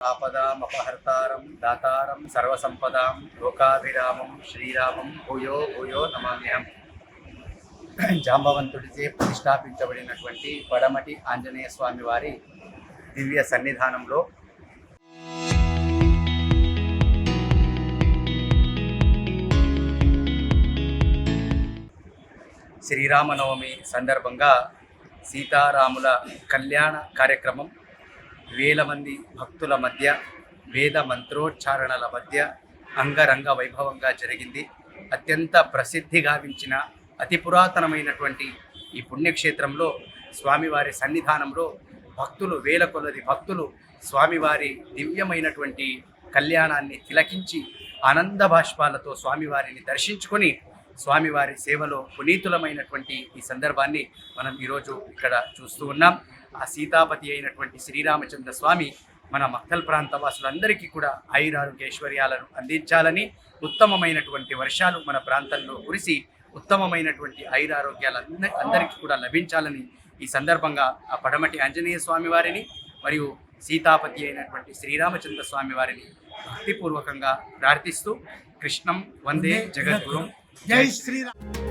ఆపదామపహర్తారం దాతారం సర్వసంపదాం లోకాభిరామం శ్రీరామం భూయో భూయో నమామ్యహం. జాంబవంతుడిచే ప్రతిష్టాపించబడినటువంటి పడమటి ఆంజనేయ స్వామి వారి దివ్య సన్నిధానంలో శ్రీరామనవమి సందర్భంగా సీతారాముల కళ్యాణ కార్యక్రమం వేల మంది భక్తుల మధ్య వేద మంత్రోచ్చారణల మధ్య అంగరంగ వైభవంగా జరిగింది. అత్యంత ప్రసిద్ధి గావించిన అతి పురాతనమైనటువంటి ఈ పుణ్యక్షేత్రంలో స్వామివారి సన్నిధానంలో భక్తులు వేల కొలది భక్తులు స్వామివారి దివ్యమైనటువంటి కళ్యాణాన్ని తిలకించి ఆనంద బాష్పాలతో స్వామివారిని దర్శించుకొని స్వామివారి సేవలో పునీతులమైనటువంటి ఈ సందర్భాన్ని మనం ఈరోజు ఇక్కడ చూస్తూ ఉన్నాం. ఆ సీతాపతి అయినటువంటి శ్రీరామచంద్ర స్వామి మన మక్తల్ ప్రాంత వాసులందరికీ కూడా ఐశ్వర్యాలను అందించాలని, ఉత్తమమైనటువంటి వర్షాలు మన ప్రాంతంలో కురిసి ఉత్తమమైనటువంటి ఆరోగ్యాలు అందరికీ కూడా లభించాలని ఈ సందర్భంగా ఆ పడమటి ఆంజనేయ స్వామి వారిని మరియు సీతాపతి అయినటువంటి శ్రీరామచంద్ర స్వామి వారిని భక్తిపూర్వకంగా ప్రార్థిస్తూ కృష్ణం వందే జగద్గురుం. జై శ్రీరామ్.